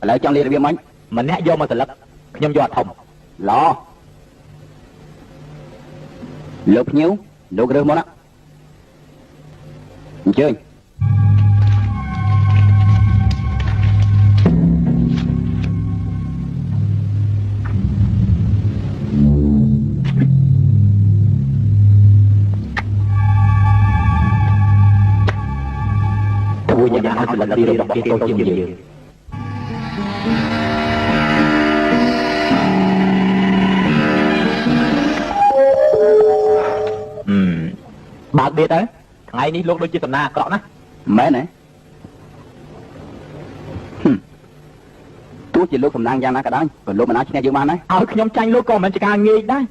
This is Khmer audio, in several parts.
lại trong ly viêm anh mình nè vô mà từ lật nhâm vô thòng lo lục nhiêu lục rừng món á chơi tôi nhà nó lần đi đọc cái tôi chim gì bà biết đấy ngày ní lúc đôi chia tầm na cọ nè mẹ này tôi chỉ lúc tầm na ra nó cả đó còn lúc mà nó chỉ nghe dương man đấy nhóm tranh lúc con mình chỉ càng nghi đấy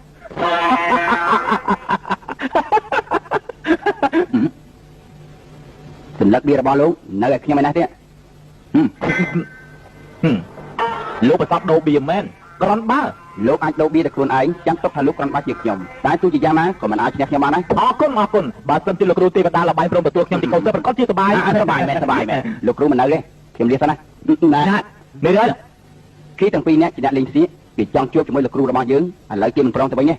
tình lắc bia ra bao luôn nơi khi mày nói thế lúc mà sắp đâu bia men con ba lúc anh đâu bia được luôn ấy chẳng tốt là lúc con ba chiếc nhom tại tôi chỉ ra má còn mình ai chỉ nhom đấy con bà xem tin lúc rùa tê và ta là bài from bờ tuộc nhom thì câu sẽ có chia bài mẹ lúc rùa mình nơi đấy kiếm đi sao này này đấy khi thằng pi nè chỉ đã linh xí vì trong chuột cho mấy lực rùa là bao nhiêu lấy kim mình prong từ bên nhé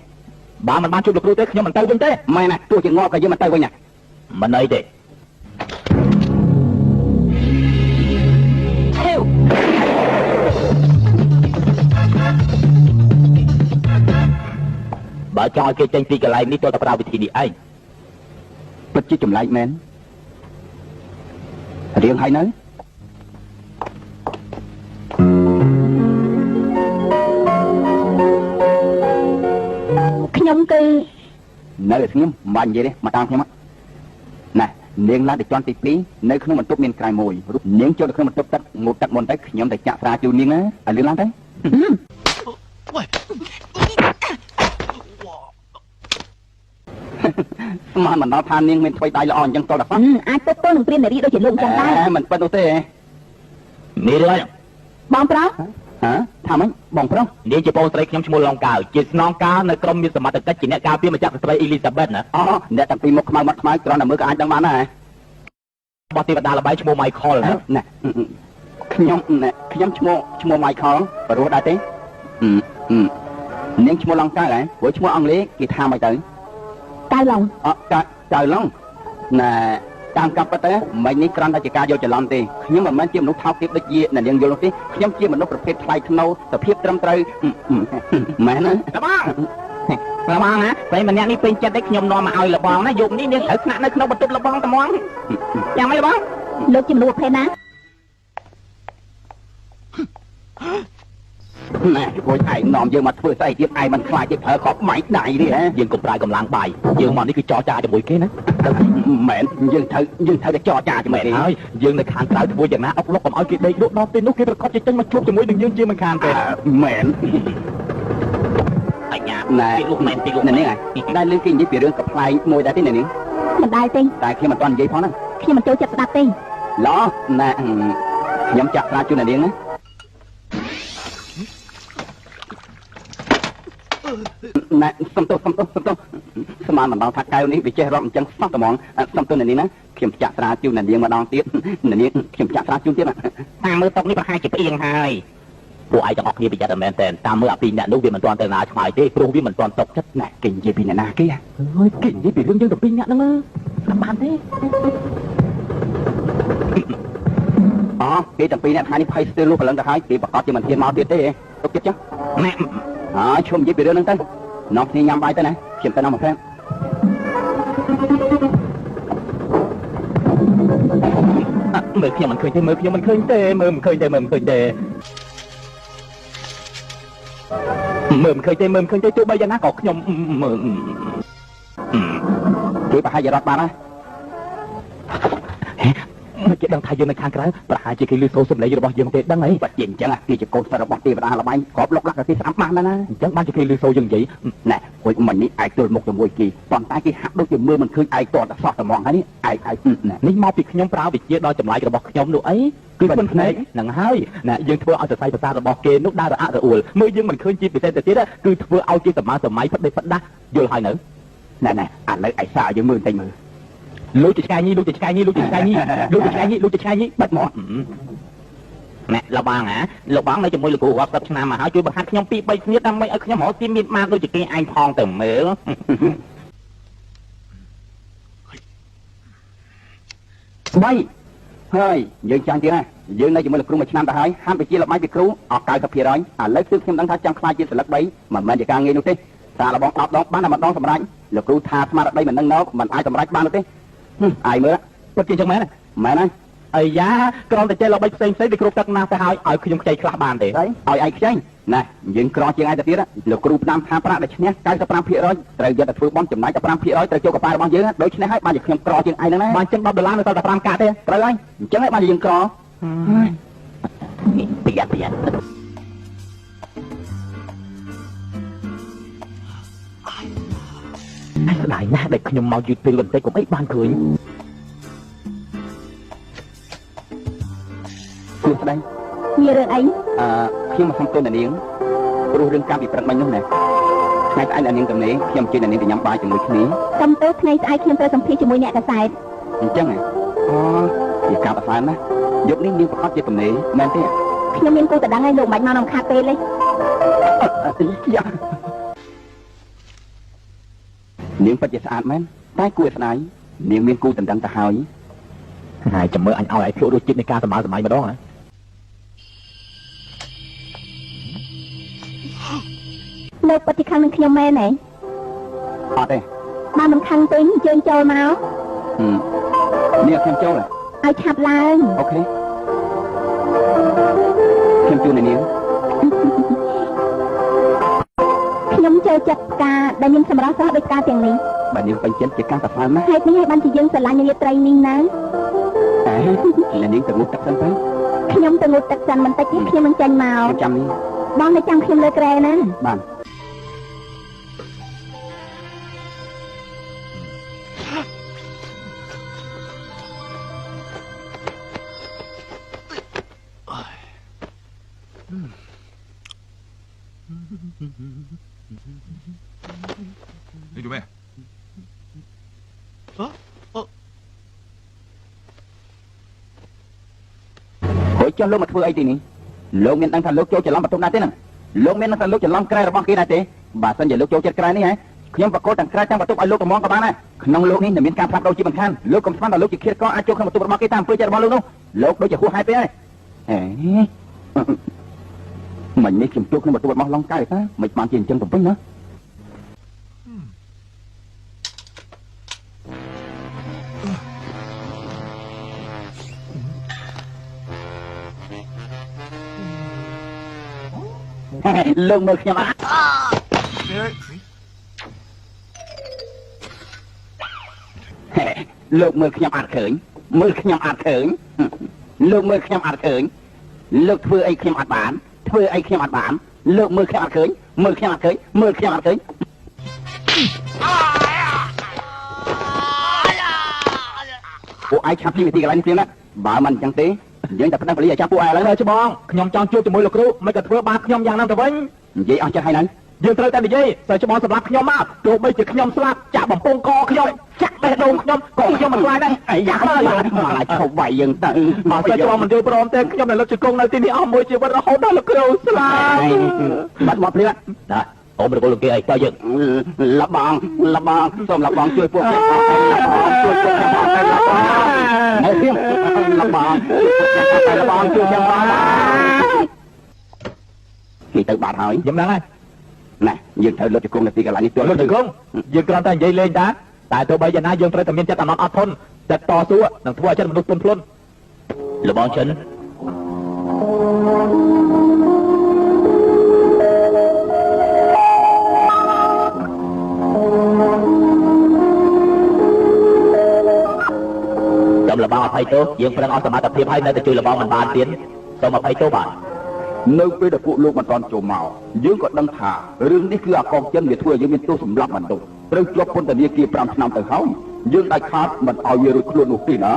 bà mình ban chuột lực rùa tê nhom mình tay bên tê mày này tôi chỉ ngó cái dưới mình tay bên nhỉ mình ấy để bà cho cái tranh phi cái lại ní tôi tập ra vị trí đi anh bất chí chùm lại men riêng hay nói nhung kỳ nơi xem mà vậy đấy mà tao xem á này niềng lá để cho tì pí nơi không mình tốt miền cài mồi niềng cho được không mình tốt tắt một tắt môn tách nhóm để chạm ra chu niềng á liên lá đấy mà mình nói than niềng mình quay tay là on chẳng to là phát ai tốt tôi đừng tiền để đi đôi chỉ lụng chẳng tay mình phân tốt thế nè rồi bom pro hả tham ấy bỏng pro nè chỉ bao tây nhóm mua lòng cào chỉ non cá nơi trong miền sầm mặt cách chỉ nè cao phía mà chắc tây Elizabeth nè nè tập pin một mặt mai còn là mới cái anh đang bán này bao tiêu đà là bài mua Michael nè nhóm mua Michael và rồi đại tế nên mua lòng cá này với mua ông lý thì tham mày tới cay lòng trời lòng nè tam cặp tới mấy ní con ta chỉ ca vô chờ lòng thì nhưng mà mấy chiếc nó thao tiếp được gì là điên vô luôn tí nhóm chiếc mà nó phải thay thâu tập hiệp trăm trời mẹ nó là bong hả vậy mình đi pin chết đấy nhom no mà ao là bong nó dùng đi thử nặng nó bật tung là bong tao món chẳng mấy là bong lúc chỉ mình một phen á nè cô ai nòm dương mà vừa say tiếp ai mình khai cái thở khó mày này đi hả dương cục trai cầm láng bài dương mà đi cứ cho cha cho buổi kế nữa mẹ dương thử để cho cha cho mẹ đi thôi dương này khàn tới vui chẳng ná ốc lóc còn ở kia đây lúc đó tên lúc kia có chân mà chụp cho mũi đừng dương chia mình khàn kìa mẹ anh nhà nè lúc này này đây liên kinh với việc đường cặp lại môi đã thế này nè mình đai tinh tại khi mà toàn giấy phó đó khi mình chơi chặt đạp tinh đó nè nhắm chặt ra chỗ này điên á nè xong tôi xong mà đào thạch cao này bị che rộng chân xong tao mòn xong tôi này nè kiểm chặt ra chỗ này điên mà đào tiếp này kiểm chặt ra chỗ tiếp à ta mới tông ní có 20 yên haiពួកឯងទាំងអស់គ្នាប្រយ័ត្នមែនតើតាមមើលអាពីអ្នកនោះវាមិនទាន់ទៅណាឆ្ងាយទេព្រោះវាមិនទាន់តកចិត្តណែគេនិយាយពីអ្នកណាគេអើយគេនិយាយពីរឿងយើងទៅពីអ្នកហ្នឹងអត់បានទេគេទាំងពីរអ្នកថ្ងៃនេះភ័យស្ទើរលុះព្រលឹងទៅហើយគេប្រកាសជាមិនហ៊ានមកទៀតទេទុកចិត្តចឹងណែឈុំនិយាយពីរឿងហ្នឹងទៅនាំគ្នាញ៉ាំបាយទៅណាខ្ញុំទៅនាំមកផ្លែមើលខ្ញុំមិនឃើញទេមើលខ្ញុំមិនឃើញទេមើលមិនឃើញទេមើលមិនឃើញទេទោះបីយ៉ាងណាក៏ខ្ញុំមើលគេប្រហែលជារត់បានហើយមិនគេដឹងថាយើងនៅខាងក្រៅប្រហែលជាគេលឺសូរសំឡេងរបស់យើងទេដឹងអីបើជាអញ្ចឹងគេជាកូនសិស្សរបស់ទេវតាល្បែងក្របលុកលាក់គេស្ដាប់បានណាអញ្ចឹងបានជាគេលឺសូរយើងនិយាយណែហួយមិញនេះឯងទល់មុខជាមួយគេប៉ុន្តែគេហាក់ដូចជាមើលមិនឃើញឯងតតសោះតែហ្មងហើយនេះនេះមកពីខ្ញុំប្រើវិជាដល់ចម្លែករបស់ខ្ញុំនោះអីគឺមិនភ្នែកហ្នឹងហើយណែយើងធ្វើឲ្យសរសៃប្រសាទរបស់គេនោះដើររអាក់រអួលមើលយើងមិនឃើញជាពិសេសទៅទៀតគឺធ្វើឲ្យគេសម័យផ្ដេសផ្ដាស់យល់ហើយនៅណែឥឡូវឯសាយើងមើលបន្តិចមើលលូចឆ្កែញីបាត់មក ណែលោកបងលោកបងនៅជាមួយលោកគ្រូរាប់សិបឆ្នាំមកហើយជួយបង្ហាត់ខ្ញុំពី3គ្នាដើម្បីឲ្យខ្ញុំរកស៊ីមានបានដូចជាគេឯងផងទៅមើលស្បីហើយយើងចាំទៀតណាយើងនៅជាមួយលោកគ្រូមួយឆ្នាំទៅហើយហាត់វិជ្ជាល្បែងពីគ្រូអស់90%ឥឡូវគឺខ្ញុំដឹងថាចង់ខ្លាចជាសិលឹក3មិនមែនជាការងាយនោះទេសារលបង10ដងបានតែម្ដងសម្រាប់លោកគ្រូថាស្មារតីមិននឹងណោមិនអាចសម្រេចបាននោះទេអាយមើលពិតជាចឹងមែនមែនហើយអាយ៉ាក្រំតែចេះល្បីផ្សេងពីគ្រូទឹកណាស់ទៅហើយឲ្យខ្ញុំខ្ចីខ្លះបានទេឲ្យឯងខ្ចីណាយើងក្រជាងឯងទៅទៀតលោកគ្រូផ្ដាំថាប្រាក់ដែលឈ្នះ95%ត្រូវយកទៅធ្វើបន់ចំណាយតែ5%ត្រូវចូលកប៉ាល់របស់យើងដូច្នេះហើយបានជាខ្ញុំក្រជាងឯងហ្នឹងណាបានចឹង$10នៅតែ5កាក់ទេត្រូវហើយអញ្ចឹងហើយបានជាយើងក្រប្រយ័ត្នស្ដាយណាស់ដែលខ្ញុំមកយឺតពេលបន្តិចកុំអីបានឃើញសួស្ដីមានរឿងអីខ្ញុំមកសុំទោសអ្នកនាងព្រោះរឿងការពីព្រឹកមិញនោះណាថ្ងៃស្អែកអ្នកនាងទំនេរខ្ញុំជិះអ្នកនាងទៅញ៉ាំបាយជាមួយគ្នាសុំទោសថ្ងៃស្អែកខ្ញុំត្រូវសម្ភាសជាមួយអ្នកកសែតអញ្ចឹងជាការប្រសើរណាស់យប់នេះនាងប្រកាសជាទំនេរមែនទេខ្ញុំមានគូតដឹងហើយលោកមិនមកនំខាត់ពេលទេនាងពិតជាស្អាតមែនតែគួរស្ដាយនាងមានគូតដឹងទៅហើយហើយចាំមើលអញឲ្យភ្លក់រសជាតិនៃការសម័យម្ដងហ៎លោកពិតជាខឹងនឹងខ្ញុំមែនទេអត់ទេបានមិនខឹងទេអញ្ជើញចូលមកនេះខ្ញុំចូលឲ្យឆាប់ឡើងអូខេខ្ញុំជួននាងខ្ញុំចូលចិត្តផ្កាដែលមានសម្រស់ស្រស់ដូចផ្កាទាំងនេះបាទនាងពេញចិត្តជាការប្រសើរណាស់ហេតុនេះឲ្យបានជាយើងស្រឡាញ់រាត្រីនេះណានាងទៅងូតទឹកសិនទៅខ្ញុំទៅងូតទឹកសិនបន្តិចទៀតខ្ញុំនឹងចេញមកចាំនេះបងនៅចាំខ្ញុំលើក្រែណាបាទនេះดูแม่ហួយចុះលោកមកធ្វើអីទីនេះលោកមានដឹងថាលោកចូលច្រឡំបន្ទប់ណាទេហ្នឹងលោកមានដឹងថាលោកច្រឡំក្រែរបស់គេណាទេបើសិនជាលោកចូលចិត្តក្រែនេះហ៎ខ្ញុំបកគោទាំងក្រែទាំងបន្ទប់ឲ្យលោកកំងក៏បានដែរក្នុងលោកនេះមានការផ្លាស់ប្ដូរជាមិនខានលោកកុំស្មានថាលោកជាឃាតករអាចចូលក្នុងបន្ទប់របស់គេតាមអំពើចិត្តរបស់លោកនោះលោកដូចជាហួសហេតុពេកហើយមិននេះខ្ញុំចូលក្នុងបន្ទប់របស់ឡុងកៅតាមិនបានជាអញ្ចឹងទៅវិញណាលោកមើលខ្ញុំលោកមើលខ្ញុំអត់ឃើញមើលខ្ញុំអត់ឃើញលោកមើលខ្ញុំអត់ឃើញលោកធ្វើអីខ្ញុំអត់បានធ្វើអីខ្ញុំអត់បានលោកមើលខ្ញុំអត់ឃើញមើលខ្ញុំអត់ឃើញមើលខ្ញុំអត់ឃើញពួកឯងឆាប់ពីវិធីកន្លែងនេះទៀតណាបើមិនអញ្ចឹងទេយើងតែប្តឹងប៉ូលីសឲ្យចាប់ពួកឯងឥឡូវច្បងខ្ញុំចង់ជួបជាមួយលោកគ្រូមិនក៏ធ្វើបាបខ្ញុំយ៉ាងណាទៅវិញនិយាយអស់ចិត្តហើយណាយើងត្រូវតែនិយាយតែច្បងសម្រាប់ខ្ញុំមកទោះបីជាខ្ញុំស្លាប់ចាក់បំពង់កខ្ញុំចាក់បេះដូងខ្ញុំក៏ខ្ញុំមិនខ្លាចដែរអាយ៉ាមកឲ្យឈប់វាយយើងទៅមកតែច្បងមិនយល់ព្រមទេខ្ញុំនៅលើជង្គង់នៅទីនេះអស់មួយជីវិតរហូតដល់លោកគ្រូស្លាប់បាត់មកព្រាណាអូមរកលោកគេអីតើយើងលបងសូមលបងជួយពួកខ្ញុំជួយពួកខ្ញុំទៅលបងមកទៀតលបងជួយខ្ញុំបានគេទៅបាត់ហើយខ្ញុំដឹងហើយណាយើងត្រូវលុតជង្គង់នៅទីកន្លែងនេះលុតជង្គង់យើងគ្រាន់តែនិយាយលេងតែទោះបីយ៉ាងណាយើងត្រូវតែមានចិត្តអាណត្តិអត់ធន់ចិត្តតស៊ូនឹងធ្វើឲ្យចិត្តមនុស្សទន់ភ្លន់លបងចិនចាំលបងអភ័យទោសយើងប្រឹងអស់សមត្ថភាពហើយនៅតែជួយលបងមិនបានទៀតសូមអភ័យទោសបាទនៅពេលដែលពួកលោកមិនតាន់ចូលមកយើងក៏ដឹងថារឿងនេះគឺអាកងចិនវាធ្វើឲ្យយើងមានទោសសម្លាប់មនុស្សត្រូវជាប់ពន្ធនាគារ5ឆ្នាំទៅហើយយើងដាច់ខាតមិនឲ្យវារួចខ្លួននោះទេណា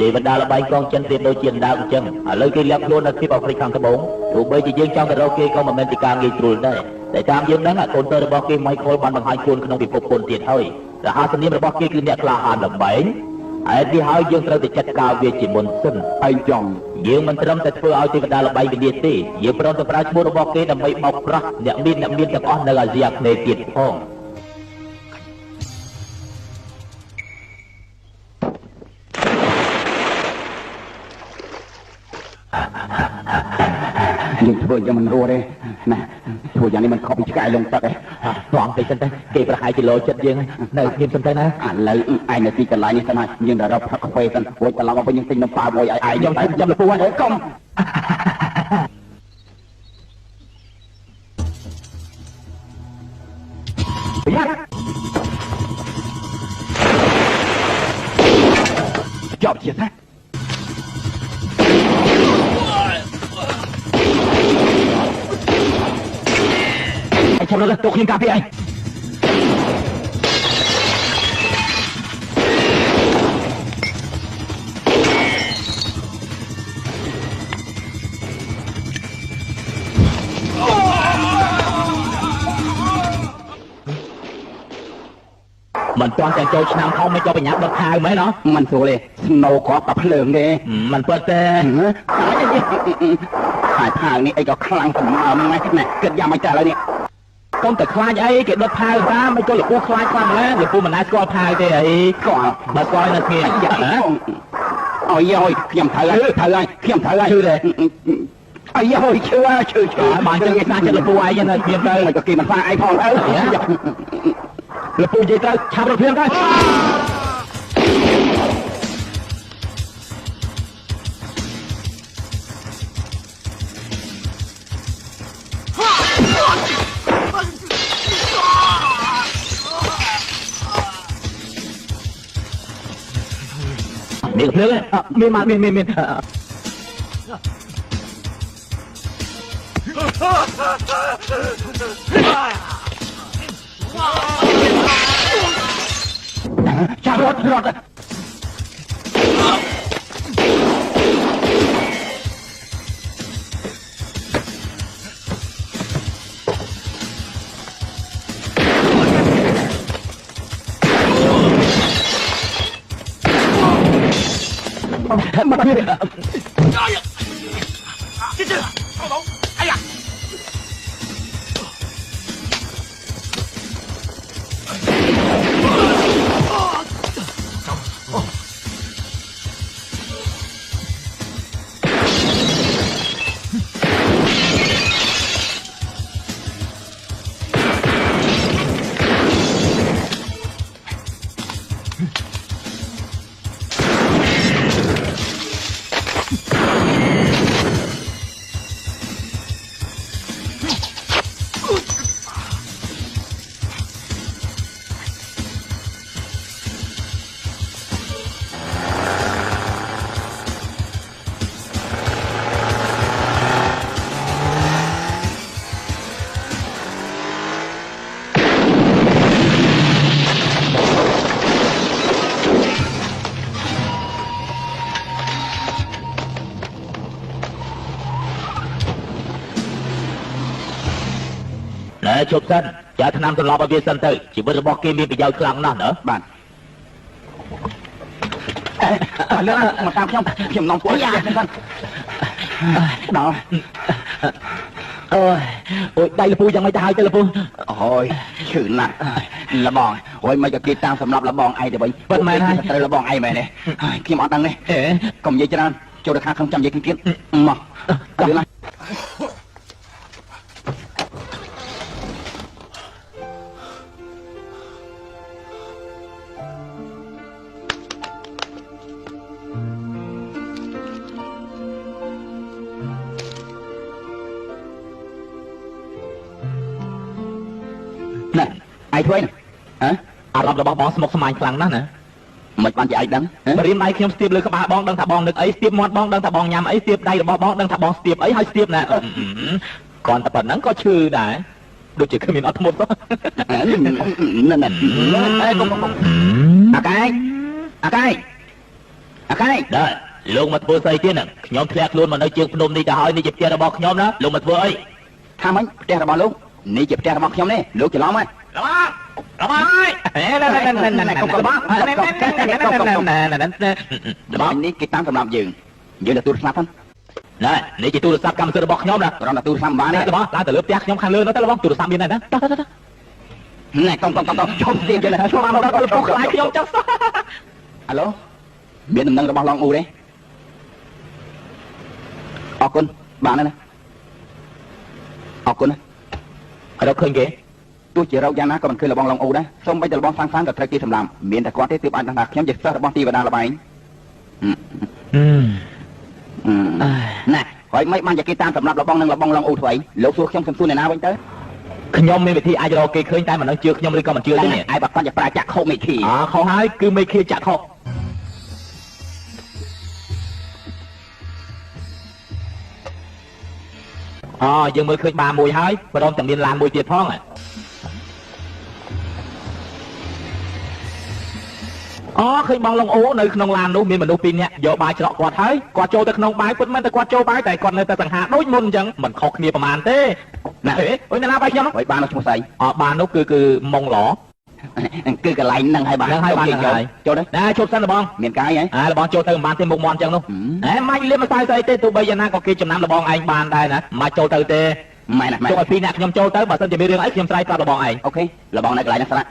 ទេវតាល្បែងកងចិនប្រៀបដូចជាអណ្ដើកអញ្ចឹងឥឡូវគេលាក់ខ្លួននៅទ្វីបអាហ្វ្រិកខាងត្បូងទោះបីជាយើងចង់ទៅរកគេក៏មិនមែនជាការងាយស្រួលដែរតែតាមយើងដឹងកូនតើរបស់គេ Michael បានបង្ហាញខ្លួនក្នុងពិភពពន្ធទៀតហើយរហស្សនាមរបស់គេគឺអ្នកក្លាហានល្បែងហេតុនេះហើយយើងត្រូវតែចាត់ការវាជាមុនសិនឯងចង់ យើងមិនត្រឹមតែធ្វើឲ្យទេវតាល្បីវិនាសទេយើងព្រមទាំងប្រើឈ្មោះរបស់គេដើម្បីបោកប្រាស់អ្នកមានទាំងអស់នៅអាស៊ីអាគ្នេយ៍ទៀតផង យើងធ្វើយ៉ាងមិនរស់ទេណាធ្វើយ៉ាងនេះមិនខុសពីឆ្កែលងទឹកទេ ស្ងតិចសិនទៅគេប្រហែលជាលោចិត្តយើងនៅស្ងៀមសិនទៅណា ឥឡូវឯងនៅទីកន្លែងនេះសិនហើយយើងទៅរកផឹកកាហ្វេសិនរួចត្រឡប់មកវិញយើងទិញនំប៉ាមួយឲ្យឯងខ្ញុំចាំលពូហើយកុំយ៉ាចាប់ជាថា ចាំរត់ទៅខ្ញុំកាពីឯង มันตอนแต่โจชนำเขาไม่จะไปยักดอกทางไหมเนาะมันสูเลยสโนว์ก็กับเพลิงเด้มันเปิดแต่ขายทางนี่ไอ้ก็คลั่งสมองไหมเนี่ยเกิดยามาจ่ายแล้วเนี่ยต้องแต่คลายไอ้เกิดดอกทางซะไม่ก็หรือปูคลายความแล้วหรือปูมันน่าสกอร์ทางได้ไอ้ก่อนมาซอยนาทีเอาย่อยเพียมเธอเพียมเธอชื่อเลยไอ้ย่อยชื่อมันจะกินน่าจะหรือปูไอ้ยังไงเพียมเธอมันก็กินมันฟ้าไอ้พองแล้วปูใจเธอชาบเราเพียงได้มีกับเพื่อนเลยมีมาชาบรถมาพี่哎呀！ជប់សិនចាថ្នាំសន្លប់ឲ្យវាសិនទៅជីវិតរបស់គេមានប្រយោជន៍ខ្លាំងណាស់ណាបាទលើមកតាមខ្ញុំនំពួយសិនដល់អូយដៃលពូយ៉ាងម៉េចទៅហើយទៅលពូអូយឈឺណាស់លបងអូយមិនក៏គេតាមសម្រាប់លបងឯងទៅវិញពិតមែនហើយត្រូវលបងឯងមែនទេខ្ញុំអត់ដឹងទេកុំនិយាយច្រើនចូលទៅខាងខ្ញុំចាំនិយាយទៀតមកទៅណាណែឯងធ្វើហ៎អារម្មណ៍របស់បងស្មុគស្មាញខ្លាំងណាស់ណាមិនបានជាឯងដឹងបរិមដៃខ្ញុំស្ទាបលើក្បាលបងដឹងថាបងនឹកអីស្ទាបមាត់បងដឹងថាបងញ៉ាំអីស្ទាបដៃរបស់បងដឹងថាបងស្ទាបអីហើយស្ទាបណាគ្រាន់តែប៉ុណ្ណឹងក៏ឈឺដែរដូចជាគ្មានអត់ធ្មត់ណែអាកែដែរលោកមកធ្វើស្អីទៀតខ្ញុំធ្លាក់ខ្លួនមកនៅជើងភ្នំនេះទៅហើយនេះជាផ្ទះរបស់ខ្ញុំណាលោកមកធ្វើអីថាម៉េចផ្ទះរបស់លោកនេះជាផ្ទះរបស់ខ្ញុំនេះលោកច្រឡំហើយរបាហើយនេះគេតាមសម្រាប់យើងទទួលស្លាប់ហ្នឹង ណែនេះជាទូរស័ព្ទកម្មសិទ្ធិរបស់ខ្ញុំណា គ្រាន់តែទូរស័ព្ទបានទេ របស់ឡើងទៅលើផ្ទះខ្ញុំខាងលើនោះទៅរបស់ទូរស័ព្ទមានដែរណាតោះ ណែកុំឈប់ទៀតណាឈប់មកដល់ពុកខ្លាចខ្ញុំចុះអាឡូមានដំណឹងរបស់ឡងអ៊ូទេអរគុណបានហើយណាអរគុណណា រកឃើញគេ ទោះជារកយ៉ាងណាក៏មិនឃើញរបស់ឡងអ៊ូដែរសូម្បីតែរបស់សាំងក៏ត្រូវគេសម្លាប់មានតែគាត់ទេទើបអាចដឹងថាខ្ញុំជាសិស្សរបស់ទីវតាល្បែងណែហើយមិនបានជាគេតាមសម្លាប់របស់នឹងរបស់ឡងអ៊ូធ្វើអីលោកសួរខ្ញុំសំសួរអ្នកណាវិញទៅ ខ្ញុំមានវិធីអាចរកគេឃើញតែមិនដឹងជឿខ្ញុំឬក៏មិនជឿទេ ឯបាត់គាត់ជាប្រាចាក់ខុសមេឃី ខុសហើយគឺមេឃាចាក់ខុសយើងមើលឃើញបានមួយហើយព្រមទាំងមានឡានមួយទៀតផងឃើញបងឡុងអូនៅក្នុងឡាននោះមានមនុស្ស2នាក់យកបាយច្រកគាត់ហើយគាត់ចូលទៅក្នុងបាយពិតមែនតែគាត់ចូលបាយតែគាត់នៅតែសង្ហាដូចមុនអញ្ចឹងមិនខុសគ្នាប្រហែលទេណាអើយណាបាយខ្ញុំហើយបានឈ្មោះស្អី បាននោះគឺម៉ុងឡ គឺកន្លែងហ្នឹងហើយបានចូលទៅណាជប់សិនបងមានកាយហ៎បងចូលទៅមិនបានទេមុខមាត់អញ្ចឹងនោះមិនលៀមមិនស្អីទេទោះបីយ៉ាងណាក៏គេចំណាំរបស់ឯងបានដែរណាមិនចូលទៅទេម៉ែណាចូលឲ្យ2នាក់ខ្ញុំចូលទៅបើសិនជាមានរឿងអីខ្ញុំស្រ័យប្រាប់របស់ឯងអូខេរបស់នៅកន្លែងហ្នឹងស្រា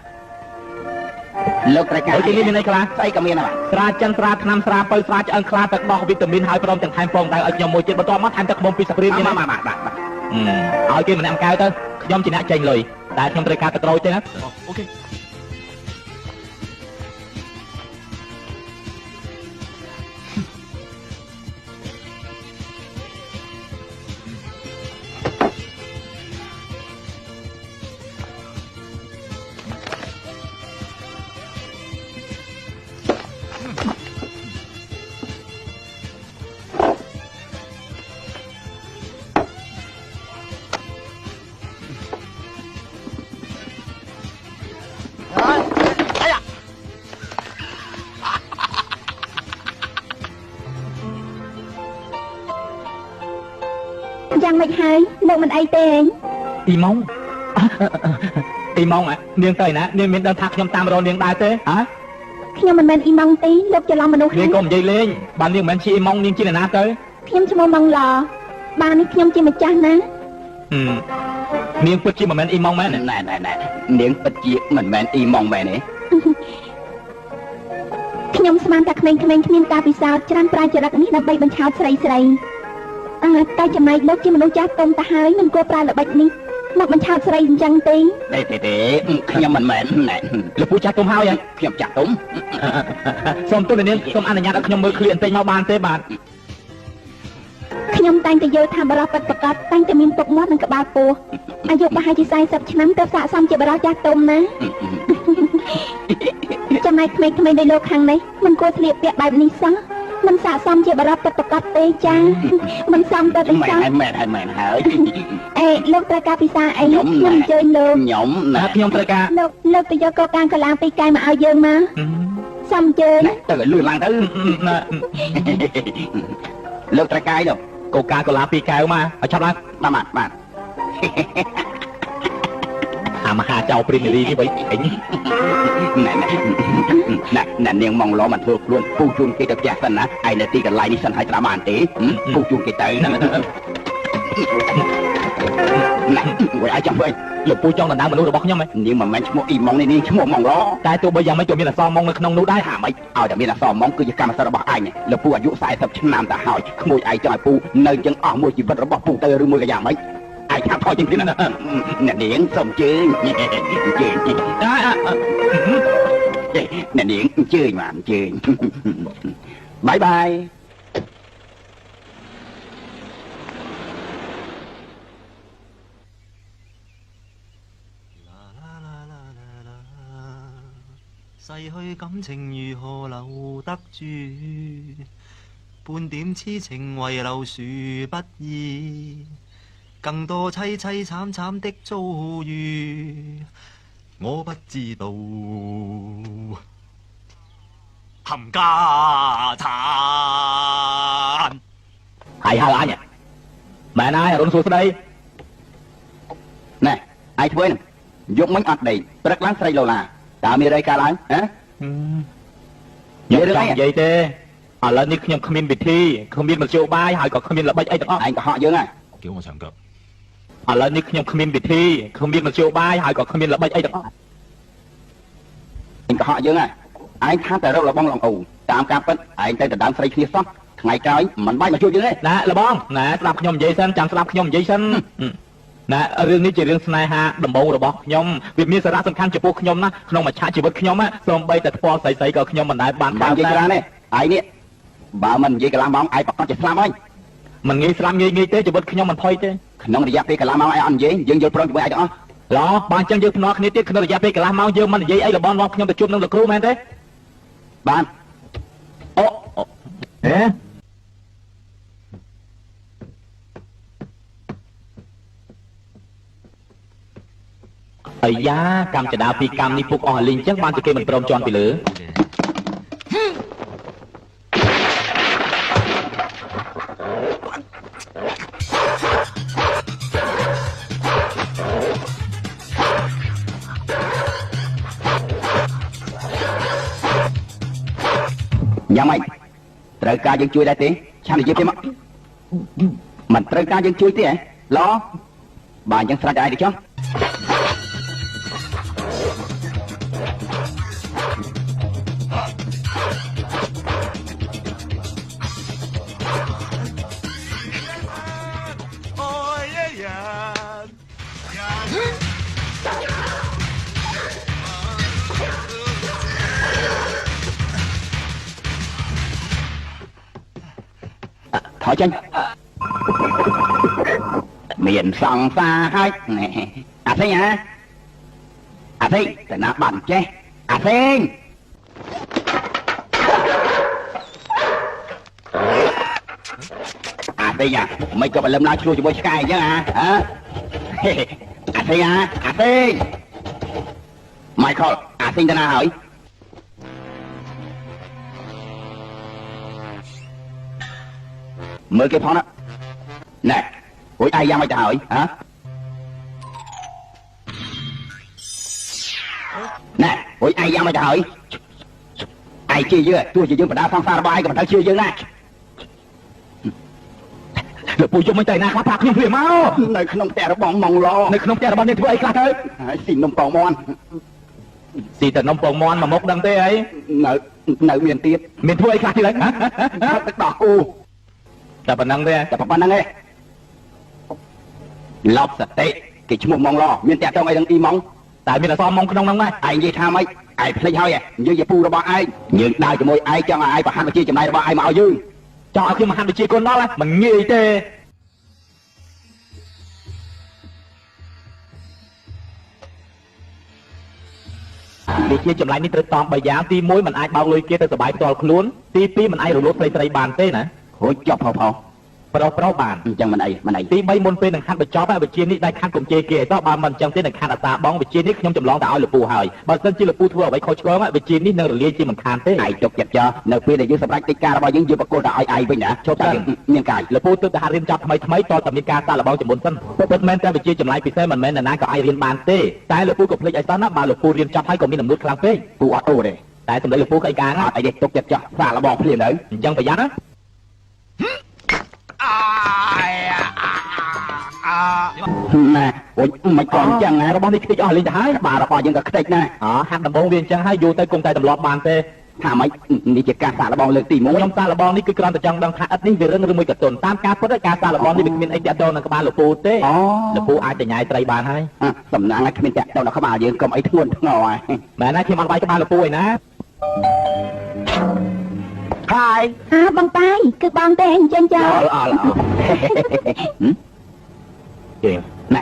លោកត្រូវការទីនេះមានអីខ្លះស្អីក៏មានដែរស្រាចិនស្រាថ្នាំស្រាពៅស្រាឆ្អឹងខ្លាទឹកដោះវីតាមីនហើយព្រមទាំងថែមពងដៅឲ្យខ្ញុំមួយទៀតបន្ទាប់មកថែមទឹកខ្មុំពីសព្រាមនេះបាទឲ្យគេម្នាក់មកកៅទៅខ្ញុំជាអ្នកចេញលុយតែខ្ញុំត្រូវការទឹកក្រូចទេណាអូខេ យ៉ាងម៉េចហើយលោកមិនអីទេទីម៉ុងនាងទៅណានាងមានដឹងថាខ្ញុំតាមរកនាងដែរទេខ្ញុំមិនមែនអ៊ីម៉ុងទេលោកច្រឡំមនុស្សនាងក៏និយាយលេងបើនាងមិនមែនជាអ៊ីម៉ុងនាងជាអ្នកណាទៅខ្ញុំឈ្មោះម៉ុងឡបាននេះខ្ញុំជាម្ចាស់ណានាងពិតជាមិនមែនអ៊ីម៉ុងមែនណែនាងពិតជាមិនមែនអ៊ីម៉ុងមែនទេខ្ញុំស្មានតែក្មេងៗគ្មានការពិសោធន៍ច្រើនប្រាជ្ញចរិតនេះដើម្បីបញ្ឆោតស្រីតែចំណែកលោកជាមនុស្សចាស់ទុំទៅហើយមិនគួរប្រើល្បិចនេះមកបញ្ឆោតស្រីអញ្ចឹងទេខ្ញុំមិនមែនណែលោកពូចាស់ទុំហើយខ្ញុំចាស់ទុំសូមទូលនាងសូមអនុញ្ញាតឲ្យខ្ញុំមើលឃ្លៀនបន្តិចមកបានទេបាទខ្ញុំតែងតែយល់ថាបរិសុទ្ធប្រកបតែងតែមានពុកមាត់និងក្បាលពោះអាយុប្រហែលជា40ឆ្នាំទើបស័ក្តិសមជាបរិសុទ្ធចាស់ទុំណាចំណែកក្មេងៗនៅលោកខាងនេះមិនគួរស្លៀកពាក់បែបនេះសោះមិនស័ក្តិសមជាបរិសុទ្ធប្រកបទេចាមិនសមទៅទេចាមែនហើយលោកត្រូវការពិសាអីខ្ញុំអញ្ជើញលោកខ្ញុំត្រូវការលោកទៅយកកកាងកលាងពីកាយមកឲ្យយើងមកសំអញ្ជើញទៅលឿនឡើងទៅលោកត្រូវការអីកូកាកូឡា2កែវមកឲ្យចាប់ឡើងបាទអាមហាចៅព្រីមៀរីនេះបីអញណែនាងម៉ងឡមកធ្វើខ្លួនពូជូនគេទៅផ្ទះសិនណាឯនៅទីកន្លែងនេះសិនឲ្យត្រាបានទេពូជូនគេទៅណែវិញឲ្យចាំវិញលោកពូចង់ដណ្ដើមមនុស្សរបស់ខ្ញុំហ៎នាងមិនមែនឈ្មោះអ៊ីម៉ងនេះនាងឈ្មោះម៉ងឡតែទោះបីយ៉ាងម៉េចក៏មានអក្សរម៉ងនៅក្នុងនោះដែរហាមិនឲ្យតែមានអក្សរម៉ងគឺជាកម្មសិទ្ធិរបស់ឯងលោកពូអាយុ40ឆ្នាំទៅហើយក្មួយឯងចង់ឲ្យពូនៅចឹងអស់មួយជីវិតរបស់ពូទៅឬមួយក៏យ៉ាងម៉េចឯងថាថយជាងនេះណាអ្នកនាងសូមជើញអ្នកនាងជើញបានជើញបាយបាយ逝去感情如何留得住？半點痴情遺留殊不易，更多凄凄慘慘的遭遇，我不知道。冚家產，ហើយអញមែនហើយអរុនសួស្ដីណែឯងធ្វើហ្នឹងយកមិញអត់ដេកព្រឹកឡើងស្រីឡូឡាតើមានអីកើតឡើងហ៎ខ្ញុំចង់និយាយទេ ឥឡូវនេះខ្ញុំគ្មានវិធីគ្មានមធ្យោបាយហើយក៏គ្មានល្បិចអីទាំងអស់ ឯងកុហកយើងហ៎ 叫我長腳。 ឥឡូវនេះខ្ញុំគ្មានវិធីគ្មានមធ្យោបាយហើយក៏គ្មានល្បិចអីទាំងអស់ ឯងកុហកយើងហ៎ឯងថាតែរកលបងឡងអូតាមការពិតឯងទៅដណ្ដើមស្រីគ្នាសោះថ្ងៃក្រោយមិនបាច់មកជួយយើងទេ ណាលបងណាស្ដាប់ខ្ញុំនិយាយសិនចាំស្ដាប់ខ្ញុំនិយាយសិនណារឿងនេះជារឿងស្នេហាដំបូងរបស់ខ្ញុំវាមានសារៈសំខាន់ចំពោះខ្ញុំណាក្នុងមច្ឆជីវិតខ្ញុំសូម្បីតែថ្ពាល់ស្រីៗក៏ខ្ញុំមិនដែលបាន បើនិយាយច្រើនទេឯងនេះបើមិននិយាយកន្លះម៉ោងឯងប្រកាសជាស្លាប់ហើយ មិនងាយស្លាប់ងាយទេជីវិតខ្ញុំមិនផុយទេ ក្នុងរយៈពេលកន្លះម៉ោងឯងអត់និយាយយើងយល់ព្រមជាមួយឯងទាំងអស់ ឡបើអញ្ចឹងយើងភ្នាល់គ្នាទៀតក្នុងរយៈពេលកន្លះម៉ោងយើងមិននិយាយអីលបងមកខ្ញុំទៅជួបនឹងលោកគ្រូមែនទេ បាន អូហេអាយ៉ាកម្មចដាពីកម្មនេះពុកអស់អាលីងអញ្ចឹងបានជាគេមិនព្រមជន់ពីលើ យ៉ាងម៉េចត្រូវការយើងជួយដែរទេឆាននិយាយទេមកមិនត្រូវការយើងជួយទេហ៎ឡបើអញ្ចឹងស្រេចឯងទៅចុះ ថយចេញមានសង្សារហើយអាសេងហ៎អាសេងតែណាបានចេះអាសេងអាសេងមិនក៏បលឹមឡើងឆ្លោះជាមួយឆ្កែអញ្ចឹងអាសេងអាសេង Michael អាសេងទៅណាហើយ មើលគេផងណាណែអូយអាយយ៉ាងមិនទៅហើយហ៎ណែអូយអាយយ៉ាងមិនទៅហើយអាយជាយើងទោះជាយើងបដាសង្សាររបស់ឯងក៏មិនទៅជាយើងដែរ លោកពូយំមិនទៅណាខ្លះផាគ្នាព្រាមកនៅក្នុងផ្ទះរបស់ម៉ងឡនៅក្នុងផ្ទះរបស់នេះធ្វើអីខ្លះទៅហើយស៊ីនំពងមាន់ស៊ីតែនំពងមាន់មកមុខដឹងទេអីនៅមានទៀតមានធ្វើអីខ្លះទៀតហ៎ទឹកដោះគូ តែប៉ុណ្ណឹងទេតែប៉ុណ្ណឹងទេឡប់សតិគេឈ្មោះម៉ងឡមានតាក់ទងអីនឹងអ៊ីម៉ងតែមានអសម៉ងក្នុងហ្នឹងណាឯងនិយាយថាម៉េចឯងភ្លេចហើយនិយាយជាពូរបស់ឯងយើងដើរជាមួយឯងចង់ឲ្យឯងប្រហាត់វិជាចំណាយរបស់ឯងមកឲ្យយើងចង់ឲ្យខ្ញុំមហាវិជាគុណដល់មិនងាយទេវិជាចម្លែកនេះត្រូវតប3យ៉ាងទី1មិនអាចបោកលុយគេទៅសបាយផ្ទាល់ខ្លួនទី2មិនអាចរលត់ស្រីៗបានទេណា ហូចចប់ផោប្រុសបានអញ្ចឹងមិនអីទី3មុនពេលនឹងខាត់បញ្ចប់ហើយវិជានេះដាច់ខាត់កុំជេរគេឲ្យតោះបើមិនអញ្ចឹងទេនឹងខាត់អាសាបងវិជានេះខ្ញុំចម្លងតែឲ្យលពូហើយបើមិនជាលពូធ្វើអ្វីខុសឆ្គងវិជានេះនឹងរលាយជាមិនខានទេឯងទុកចិត្តចោលនៅពេលដែលយើងសម្រេចកិច្ចការរបស់យើងយើងបកគោលតែឲ្យឯងវិញណាជប់តែមានការលពូទើបតែហាត់រៀនចប់ថ្មីតតែមានការសាកល្បងជាមុនសិនពិតមែនតែវិជាចម្លែកពិសេសមិនមែនណាក៏អាចរៀនបានទេតែលពូក៏ភ្លេចឲ្យសោះណាបើលពូរៀនចប់ហើយក៏មានអំណួតខ្លាំងពេកពូអត់អូទេតែសម្រាប់លពូក្អីការអត់អីទេទុកចិត្តចោលសាកល្បងភ្លាមទៅអញ្ចឹងប្រយ័ត្នណា ណែអូយមិនក៏អញ្ចឹងរបស់នេះខ្ទេចអស់លេងទៅហើយបាទរបស់យើងក៏ខ្ទេចណាហាត់ដំបងវាអញ្ចឹងហើយយូរទៅគុំតែទម្លាប់បានទេថាម៉េចនេះជាការសាកល្បងលើកទី1ខ្ញុំសាកល្បងនេះគឺគ្រាន់តែចង់ដឹងថាឥតនេះវារឹងឬមួយកតុនតាមការពិតការសាកល្បងនេះវាគ្មានអីតាក់ទងនឹងក្បាលលពូទេលពូអាចតញ៉ាយត្រីបានហើយសំណាងឲ្យគ្មានតាក់ទងដល់ក្បាលយើងកុំអីធ្ងន់ធ្ងរហើយមែនណាខ្ញុំអត់បាយក្បាលលពូឯណាហើយបងតាយគឺបងទេអញ្ចឹងចាអល់ណែ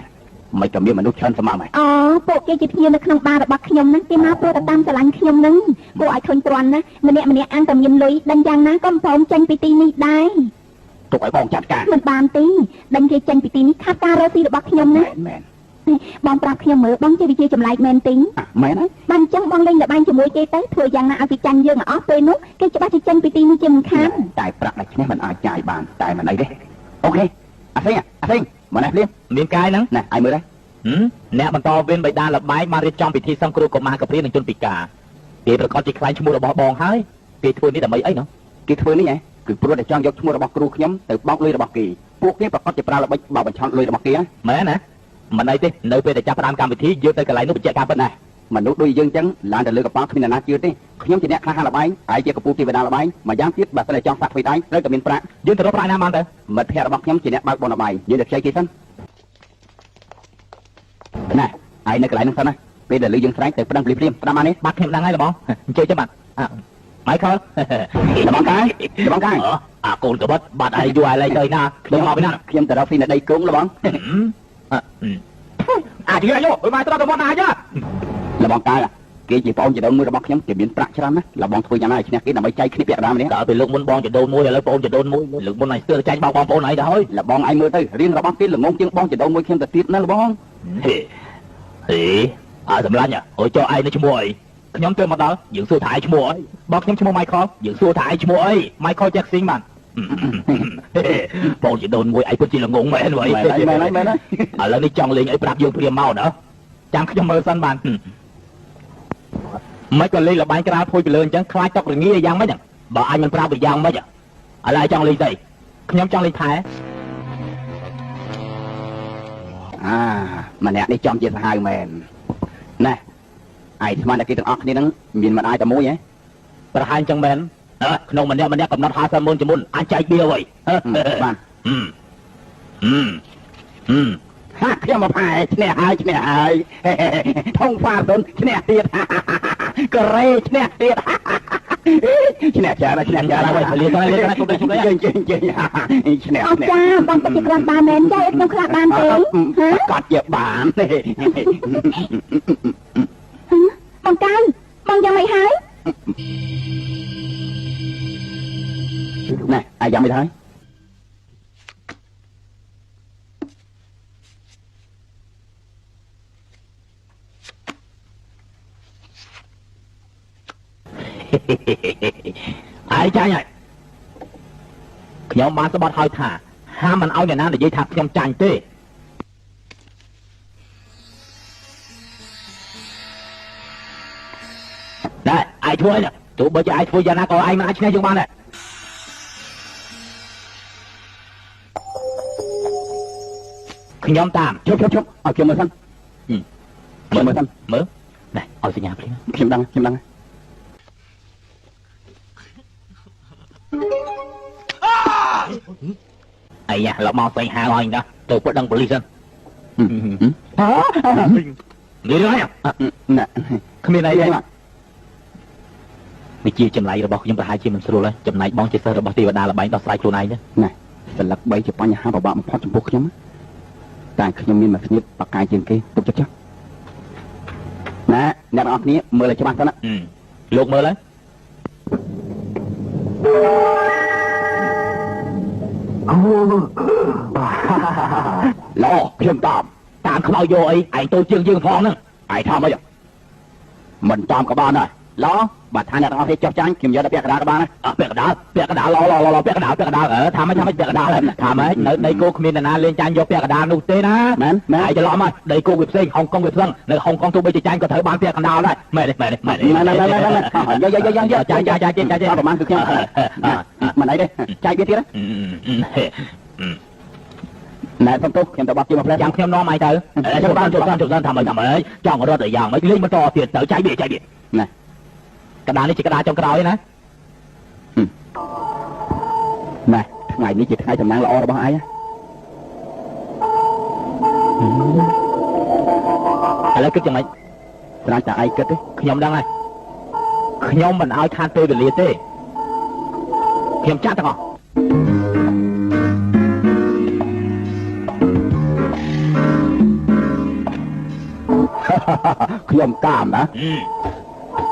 មិនក៏មានមនុស្សច្រើនស្មើដែរអូពួកគេជាភ្ញៀវនៅក្នុងបាររបស់ខ្ញុំហ្នឹងគេមកព្រោះតែតាមស្រឡាញ់ខ្ញុំហ្នឹងពួកឲ្យធុញទ្រាន់ណាម្នាក់អានតែមានលុយដេញយ៉ាងណាក៏មិនព្រមចេញពីទីនេះដែរទុកឲ្យបងចាត់ការមិនបានទេដេញគេចេញពីទីនេះខាត់ការរកស៊ីរបស់ខ្ញុំណាមែនបងប្រាប់ខ្ញុំមើលបងជាវិជាចម្លែកមែនទេមែនហើយបានអញ្ចឹងបងលេងល្បែងជាមួយគេទៅធ្វើយ៉ាងណាឲ្យគេចាញ់យើងអស់ពេលនោះគេច្បាស់ជាចេញពីទីនេះជាមិនខានតែប្រាក់ដាច់ឈ្នះមិនអាចចាយបានតែមិនអីទេអូខេអាសេងមកនេះភ្លាមមានកាយហ្នឹងណែឲ្យមើលដែរអ្នកបន្តវេនបិតាលបែងបានរៀបចំពិធីសង្គ្រោះកុមារកព្រានិងជនពិការគេប្រកាសជាខ្លាញ់ឈ្មោះរបស់បងហើយគេធ្វើនេះដើម្បីអីណោះ គេធ្វើនេះហ៎គឺព្រោះតែចង់យកឈ្មោះរបស់គ្រូខ្ញុំទៅបោកលុយរបស់គេពួកគេប្រកាសជាប្រើល្បិចបោកបញ្ឆោតលុយរបស់គេណា មែនណាមិនអីទេនៅពេលតែចាប់ផ្ដើមកម្មវិធីយកទៅកន្លែងនោះបញ្ជាក់ការពិតណា មនុស្សដូចយើងចឹងឡើងទៅលើកប៉ាល់គ្មានអ្នកណាជឿទេខ្ញុំជាអ្នកខ្លះល្បែងហើយជាកពូទេវតាល្បែងម្យ៉ាងទៀតបើសិនតែចង់សាក់ថ្មីដៃត្រូវតែមានប្រាក់ យើងទៅរកប្រាក់ណាបានទៅ មិត្តភក្តិរបស់ខ្ញុំជាអ្នកបើកបនល្បែងយើងទៅខ្ចីគេសិនណែហើយនៅកន្លែងនោះសិនណាពេលដែលលឺយើងស្រែកទៅប្តឹងភ្លាមៗផ្ដាំបានទេ បាត់ខ្ញុំដឹងហើយបងអញ្ជើញចាំបាត់ម៉ៃខល លបងកាយលបងកាយ អាកូនកបិតបាត់ហើយយូរហើយទៅណាខ្ញុំមកពីណា ខ្ញុំទៅរកស៊ីនៅដីគោងលបង អាចយកយកមកត្រង់ទៅមកណាចា លបងកាយគេជាបងជីដូនមួយរបស់ខ្ញុំគេមានប្រាក់ច្រើនណាលបងធ្វើយ៉ាងណាឲ្យឈ្នះគេដើម្បីចែកគ្នាពាក់កណ្ដាលម្នាក់ ដល់ពេលលើកមុនបងចដូនមួយឥឡូវបងចដូនមួយលើកមុនឲ្យស្ទើរចាញ់បងប្អូនឯងទៅហើយ លបងឯងមើលទៅរៀនរបស់គេល្ងងជាងបងជីដូនមួយខ្ញុំទៅទៀតណាលបង ហេអើសម្លាញ់អូចុះឯងនេះឈ្មោះអីខ្ញុំទៅមកដល់យើងសួរថាឯងឈ្មោះអីបងខ្ញុំឈ្មោះ Michael យើងសួរថាឯងឈ្មោះអី Michael Jackson បានបងជីដូនមួយឯងពិតជាល្ងងមែនហើយមែនឥឡូវនេះចង់លេងអីប្រាប់យើងព្រាមមកណាចាំខ្ញុំមើលសិនបានមិនក៏លេងលបាយក្រាលភួយពីលើអញ្ចឹងខ្លាចតុករងាយ៉ាងម៉េចបើអញមិនប្រាប់ពីយ៉ាងម៉េចឥឡូវចង់លេងស្អីខ្ញុំចង់លេងផែ ម្នាក់នេះចំជាសាហាវមែនណែឯស្មានតែគេទាំងអស់គ្នាហ្នឹងមានម្ដាយតែមួយហ៎ ប្រហែលចឹងមែនក្នុងម្នាក់កំណត់50ម៉ឺនជាមុនអាចចែកបៀវហើយបាទហាខ្ញុំមកផែឈ្នះហើយថងហ្វាតុនឈ្នះទៀតកូរ៉េឈ្នះទៀតឈ្នះចាឈ្នះចាហើយលៀនទៅគុំទៅជុំជិះឈ្នះ អត់ចាបងពិតជាគ្រាន់បានមែនចាខ្ញុំខ្លះបានទេកត់ជាបានបងកៅបងយ៉ាងម៉េចហើយ ណែអាយ៉ាងម៉េចហើយហើយចាញ់ហើយខ្ញុំបានស្បត់ហើយថាហាមមិនឲ្យអ្នកណានិយាយថាខ្ញុំចាញ់ទេណែឯងធ្វើអីទោះបីជាឯងធ្វើយ៉ាងណាក៏ឯងមិនអាចឈ្នះយើងបានដែរខ្ញុំតាមជប់ឲ្យខ្ញុំមើលសិនមើលសិនមើលណែឲ្យសញ្ញាភ្លាមខ្ញុំដឹងអីយ៉ាឡប់មកស្អីហៅឲ្យណាទៅពុតដឹងប៉ូលីសសិននិយាយហើយណែគ្មានអីទេវិជាចម្លៃរបស់ខ្ញុំប្រហែលជាមិនស្រួលហើយចំណែកបងជាសិស្សរបស់ទេវតាល្បែងដោះស្រាយខ្លួនឯងណាសន្លឹក3ជាបញ្ហាពិបាកបំផុតចំពោះខ្ញុំតែខ្ញុំមានមកស្នៀតបកាយជាងគេទុកចិត្តចុះណែអ្នកទាំងអស់គ្នាមើលឲ្យច្បាស់សិនណាលោកមើលហើយឡោខ្ញុំតាមខ្លោចយកអីឯងតូចជាងយើងផងហ្នឹងឯងថាម៉េចមិនតាមក៏បានដែរឡោបើថាអ្នកទាំងអស់គ្នាចុះចាញ់ខ្ញុំយកទៅពាក់កណ្ដាលក៏បានដែរពាក់កណ្ដាលឡពាក់កណ្ដាលពាក់កណ្ដាលថាម៉េចពាក់កណ្ដាលថាម៉េចនៅដីគោគ្មានអ្នកណាលេងចាញ់យកពាក់កណ្ដាលនោះទេណាមែនឯងច្រឡំហើយដីគោវាផ្សេងហុងកុងវាផ្សេងនៅហុងកុងទោះបីជាចាញ់ក៏ត្រូវបានពាក់កណ្ដាលដែរមែនយកចាញ់ប្រហែលគឺខ្ញុំមិនអីទេចាយវាទៀតណែសុំទោសខ្ញុំទៅបោះជាមួយផ្លែចាំខ្ញុំនាំឯងទៅចាំបានជួបថាម៉េចចង់រត់ទៅយ៉ាងម៉េចលេងបន្តទៀតទៅចាយវាណែកណ្ដាលនេះជាកណ្ដាលចុងក្រោយណាណែថ្ងៃនេះជាថ្ងៃតំណាងល្អរបស់ឯងឥឡូវគិតយ៉ាងម៉េចស្រាប់តែឯងគិតទេខ្ញុំដឹងហើយខ្ញុំមិនឲ្យខានពេលវេលាទេខ្ញុំចាត់ទាំងអស់ខ្ញុំតាមណា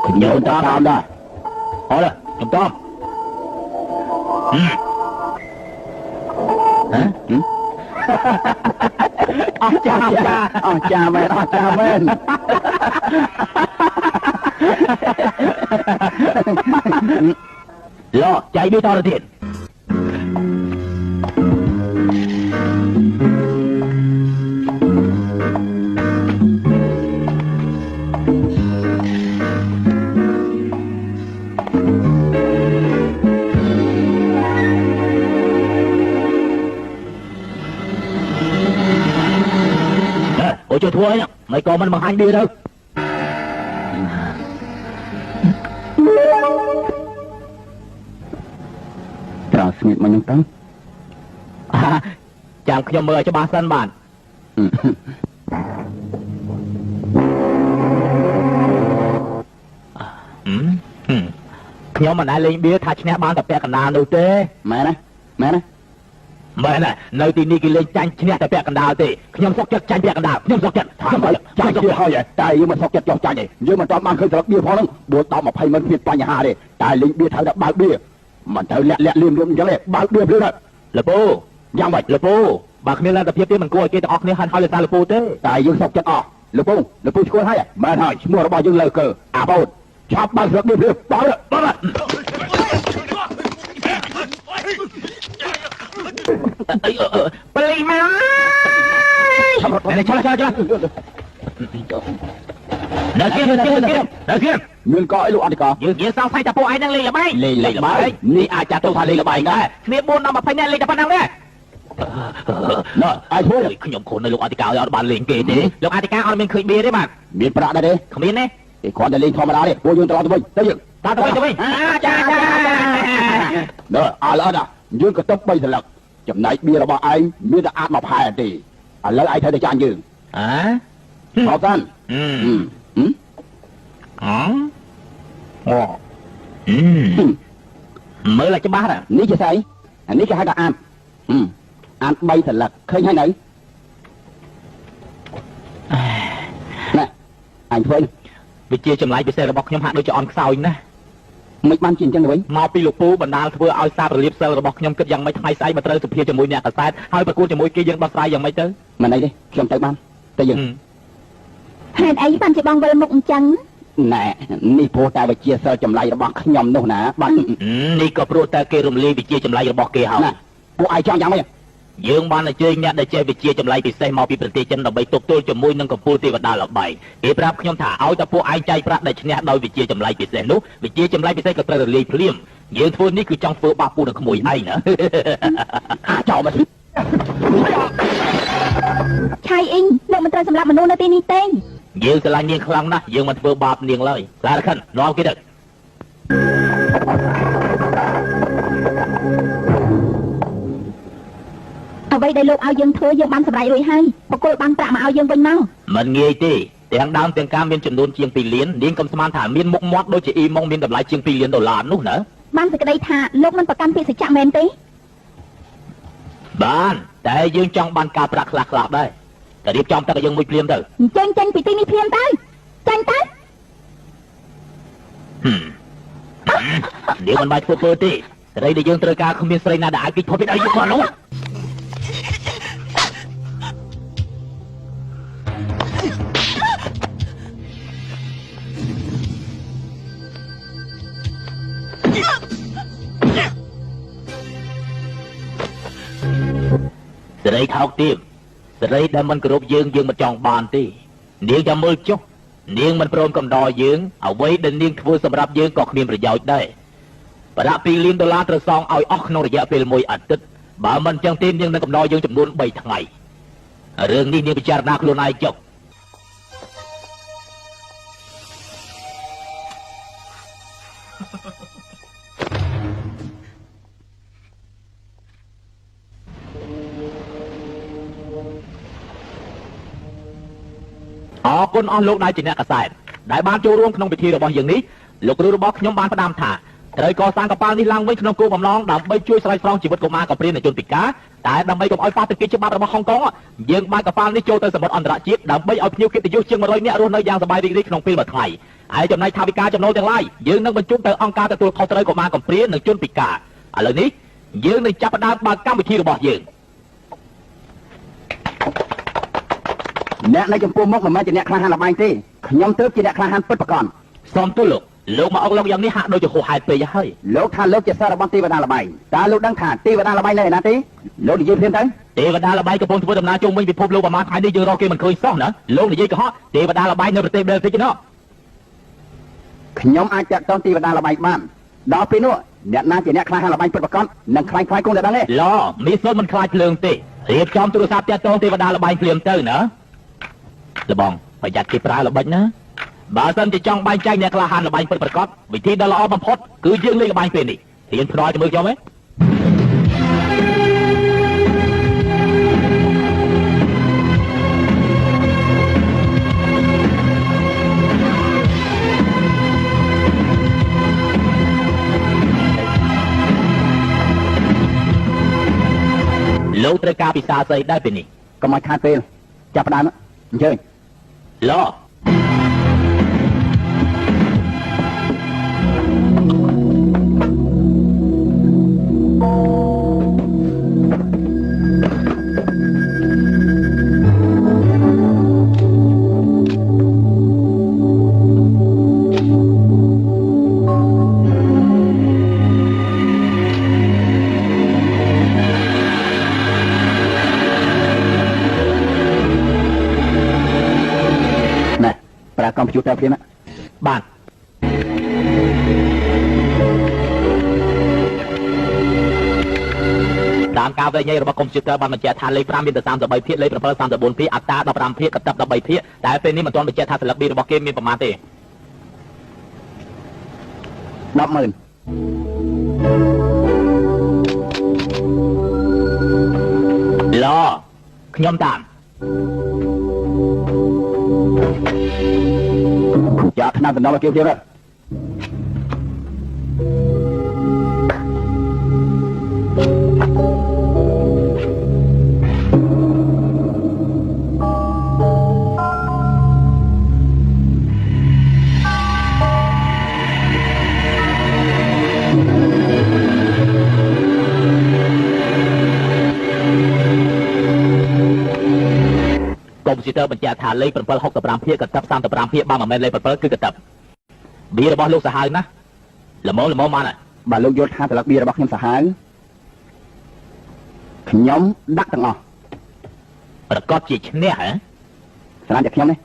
ខ្ញុំតាមដែរអរខ្ញុំតាមអស់ចាមែនឡចៃវាតទៅទៀត Ôi trời thua ấy nhá, mày có mình bằng hành bia đâu. Trò smith mà nhung tấn. Chẳngខ្ញុំមើលឲ្យច្បាស់សិនបាទ ខ្ញុំមិនដែលលេងបៀថាឈ្នះបានតែពាក់កណ្ដាលនោះទេ Mẹ nè, mẹ nè. មែនណានៅទីនេះគេលេងចាញ់ឈ្នះតែពាក់កណ្ដាលទេខ្ញុំសុកចិត្តចាញ់ពាក់កណ្ដាលខ្ញុំសុកចិត្តថាមិនចាញ់ទៀតហើយតែយើងមិនសុកចិត្តចោះចាញ់ទេយើងមិនទាន់បានឃើញស្លឹកបៀផងហ្នឹងដួល10 20មិនមានបញ្ហាទេតែលេងបៀត្រូវតែបើកបៀមិនត្រូវលាក់លៀមអញ្ចឹងទេបើកបៀព្រឹកទៅលពូយ៉ាងម៉េចលពូបើគ្មានលទ្ធភាពទេមិនគួរឲ្យគេទាំងអស់គ្នាហាន់ហើយលើសារលពូទេតែយើងសុកចិត្តអស់លពូឈ្មោះហើយមែនហើយឈ្មោះរបស់យើងលើកើអាបូតឆាប់បើកស្លឹកបៀព្រឹកបើបលីមកចាំនៅគៀមមានកអីលោកអធិការយើងសង្ស័យតែពួកឯងនឹងលេងល្បែងនេះអាចចាត់ទុកថាលេងល្បែងដែរគ្នា4 10 20នាក់លេងតែប៉ុណ្្នឹងទេណ៎អាយហូខ្ញុំខូននៅលោកអធិការឲ្យអត់បានលេងគេទេលោកអធិការអត់មានឃើញបៀទេបាទមានប្រាក់ដែរទេគ្មានទេគេគ្រាន់តែលេងធម្មតាទេពួកយើងត្រឡប់ទៅវិញទៅយើងតើទៅវិញចាណ៎ឥឡូវណាយើងក៏ຕົក3ស្លឹកចំណែកបៀរបស់ឯងមានតែអាចមកផែទេឥឡូវឯងត្រូវតែចាញ់យើងអបតាន់មើលឲ្យច្បាស់នេះជាស្អីអានេះគេហៅថាអាន3ស្លឹកឃើញហើយនៅណែអញធ្វើវិជាចម្លែកពិសេសរបស់ខ្ញុំហាក់ដូចជាអន់ខ្សោយណាស់មិនបានជាអញ្ចឹងទៅវិញមកពីលោកពូបណ្ដាលធ្វើឲ្យសាររលាបសិលរបស់ខ្ញុំគិតយ៉ាងម៉េចថ្ងៃស្អែកមកត្រូវសុភាជាមួយអ្នកកសែតហើយប្រគួតជាមួយគេយើងដោះស្រាយយ៉ាងម៉េចទៅមិនអីទេខ្ញុំទៅបានទៅយើងហេតុអីបានជាបងវិលមុខអញ្ចឹងណែនេះព្រោះតែវិជាសិលចម្លែករបស់ខ្ញុំនោះណាបាទនេះក៏ព្រោះតែគេរំលាយវិជាចម្លែករបស់គេហើយពួកឯងចង់យ៉ាងម៉េចយើងបានអញ្ជើញអ្នកដែលចេះវិជាចម្លែកពិសេសមកពីប្រទេសចិនដើម្បីទប់ទល់ជាមួយនឹងកំពូលទេវតាល្បែងគេប្រាប់ខ្ញុំថាឲ្យតែពួកឯងចាយប្រាក់ដែលឈ្នះដោយវិជាចម្លែកពិសេសនោះវិជាចម្លែកពិសេសក៏ត្រូវរលាយភ្លាមយើងធ្វើនេះគឺចង់ធ្វើបាបពូនឹងក្មួយឯងណាចោលមកឆៃអ៊ីងលោកមិនត្រូវសម្លាប់មនុស្សនៅទីនេះទេយើងស្រឡាញ់នាងខ្លាំងណាស់យើងមិនធ្វើបាបនាងឡើយសារខិននាំគេទៅអ្វីដែលលោកឲ្យយើងធ្វើយើងបានសម្រេចរួចហើយបកគលបានប្រាក់មកឲ្យយើងវិញមកមិនងាយទេទាំងដើមទាំងការមានចំនួនជាង2លាននាងកុំស្មានថាមានមុខមាត់ដូចជាអ៊ីម៉ុងមានតម្លៃជាង2លានដុល្លារនោះណាបានសេចក្តីថាលោកមិនប្រកាន់ពាក្យសច្ចៈមែនទេបានតែយើងចង់បានការប្រាក់ខ្លះៗដែរតែរៀបចំទឹកឲ្យយើងមួយភ្លាមទៅអញ្ចឹងចេញពីទីនេះភ្លាមទៅចេញទៅនាងមិនបាច់ធ្វើពើទេស្រីដែលយើងត្រូវការគ្មានស្រីណាដែលអាចគេឈប់ពីដៃយើងមកនោះស្រីថោកទាបស្រីដែលមិនគោរពយើងមិនចង់បានទេនាងចាំមើលចុះនាងមិនព្រមកំដរយើងអ្វីដែលនាងធ្វើសម្រាប់យើងក៏គ្មានប្រយោជន៍ដែរប្រាក់2លានដុល្លារត្រូវសងឲ្យអស់ក្នុងរយៈពេល1អាទិត្យបើមិនអញ្ចឹងទេនាងនឹងកំដរយើងចំនួន3ថ្ងៃរឿងនេះនាងពិចារណាខ្លួនឯងចុះអរគុណអស់លោកដែលជាអ្នកកសែតដែលបានចូលរួមក្នុងពិធីរបស់យើងនេះលោកគ្រូរបស់ខ្ញុំបានផ្ដាំថាត្រូវកសាងកប៉ាល់នេះឡើងវិញក្នុងគោលបំណងដើម្បីជួយស្រោចស្រង់ជីវិតកុមារកំព្រានិងជនពិការតែដើម្បីកុំឲ្យប៉ះទង្គិចច្បាប់របស់ហុងកុងយើងបានកប៉ាល់នេះចូលទៅសមុទ្រអន្តរជាតិដើម្បីឲ្យភ្ញៀវកិត្តិយសជាង100នាក់រស់នៅយ៉ាងសប្បាយរីករាយក្នុងពេលមួយថ្ងៃហើយចំណែកថវិកាចំណូលទាំងឡាយយើងនឹងបញ្ជូនទៅអង្គការទទួលខុសត្រូវកុមារកំព្រានិងជនពិការឥឡូវនេះយើងនឹងចាប់ផ្ដើមបើកកម្មវិធីរបស់យើងអ្នកនៅចំពោះមុខមិនមែនជាអ្នកក្លាហានល្បែងទេខ្ញុំទើបជាអ្នកក្លាហានពិតប្រាកដសូមទូលលោកមកអុកលោកយ៉ាងនេះហាក់ដូចជាហួសហេតុពេកហើយលោកថាលោកជាសាររបស់ទេវតាល្បែងតើលោកដឹងថាទេវតាល្បែងនៅឯណាទេលោកនិយាយព្រាមទៅទេវតាល្បែងកំពុងធ្វើដំណើរជុំវិញពិភពលោកប្រមាណថ្ងៃនេះយើងរកគេមិនឃើញសោះណាលោកនិយាយកុហកទេវតាល្បែងនៅប្រទេសបែលហ្សិកណោះខ្ញុំអាចចាត់តងទេវតាល្បែងបានដល់ពេលនោះអ្នកណាជាអ្នកក្លាហានល្បែងពិតប្រាកដនឹងខ្លាញ់ខ្លាយគង់តែដឹងទេឡមីសុនមិនខ្លាចភ្លើងទេរៀបចំទូរស័ព្ទតាក់ទងទេវតាល្បែងភ្លាមទៅណា លបងប្រយ័ត្នគេប្រើល្បិចណាបើសិនជាចង់បែងចែកអ្នកក្លាហានល្បែងពិតប្រាកដវិធីដ៏ល្អបំផុតគឺយើងលេងល្បែងពេលនេះរៀនផ្ដល់ទៅមើលខ្ញុំទេលោកត្រូវការពិសាស្អីដែរពេលនេះ កុំឲ្យខាតពេលចាប់ផ្ដើមអញ្ជើញ ឡោកុំព្យូទ័រព្រាមបាទតាមការវិនិច្ឆ័យរបស់កុំព្យូទ័របានបញ្ជាក់ថាលេខ5មានតែ33ភាគលេខ7 34ភាគអត្រា15ភាគកតិប13ភាគតែពេលនេះមិនទាន់បញ្ជាក់ថាសិលឹក B របស់គេមានប្រមាណទេ 100000 ឡោខ្ញុំតាម dạ khả năng tình đó là kêu kêu đấy កុំព្យូទ័របញ្ជាក់ថាលេខ7 65ភាគកតិប35ភាគបើមិនមែនលេខ7គឺកតិប B របស់លោកសាហាវណាល្មមបានហើយ បាទលោកយល់ថាសិលឹក B របស់ខ្ញុំសាហាវខ្ញុំដាក់ទាំងអស់ ប្រកាសជាឈ្នះហ៎ ស្រានតែខ្ញុំនេះ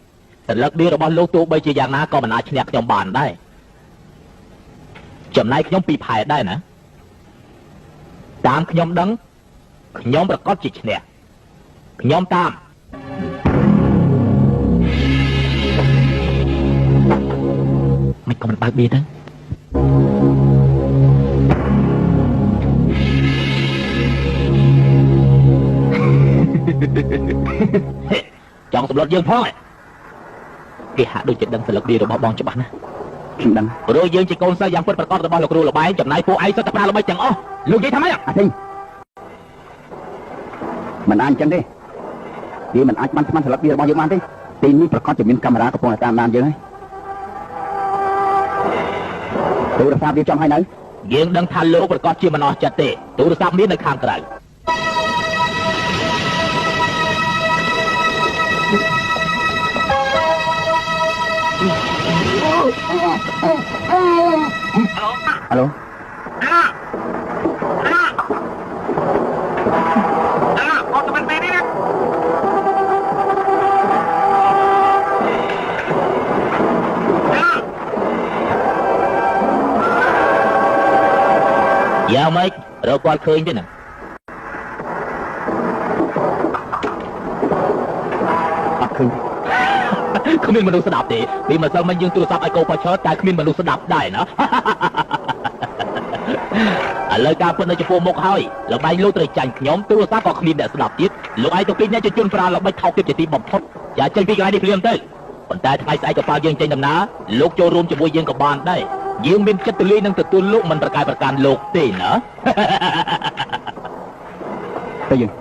សិលឹក B របស់លោកទោះបីជាយ៉ាងណាក៏មិនអាចឈ្នះខ្ញុំបានដែរចំណែកខ្ញុំពីផែដែរណាតាមខ្ញុំដឹងខ្ញុំប្រកាសជាឈ្នះខ្ញុំតាមមិនក៏មិនបើកបៀទៅចង់សម្លុតយើងផងគេហាក់ដូចជាដឹងសិលឹកឌីរបស់បងច្បាស់ណាស់ខ្ញុំដឹង ព្រោះយើងជាកូនសិស្សយ៉ាងពិតប្រាកដរបស់លោកគ្រូល្បែងចំណាយពួកឯងសុទ្ធតែប្រើល្បិចទាំងអស់លោកនិយាយថាម៉េចអាទិញមិនអាចអញ្ចឹងទេវាមិនអាចបានស្មានសិលឹក B របស់យើងបានទេទីនេះប្រកាសជាមានកាមេរ៉ាកំពុងតាមដានយើងហើយទូរស័ព្ទរៀបចំឲ្យនៅយើងដឹងថាលោកប្រកាសជាមិនអស់ចិត្តទេទូរស័ព្ទមាននៅខាងក្រៅហៅឡូអត់ទៅមិនទេនេះយ៉ាម៉េចរកគាត់ឃើញទេណាអត់ឃើញគ្មានមនុស្សស្ដាប់ទេពីម្សិលមិញយើងទូរស័ព្ទឲ្យកោប៉ាឆើតែគ្មានមនុស្សស្ដាប់ដែរណាឥឡូវការពិតនៅចំពោះមុខហើយល្បែងលោកត្រូវចាញ់ខ្ញុំទូរស័ព្ទក៏គ្មានអ្នកស្ដាប់ទៀតលោកឯងទៅពីអ្នកជាជនប្រើល្បិចថោកទាបជាទីបំផុតចាចេញពីកន្លែងនេះភ្លាមទៅប៉ុន្តែថ្ងៃស្អែកក៏ប៉ាល់យើងចេញដំណើរលោកចូលរួមជាមួយយើងក៏បានដែរយើងមានចិត្តទូលាយនឹងទទួលលោកមិនប្រកែកប្រកាន់លោកទេណាទៅយើង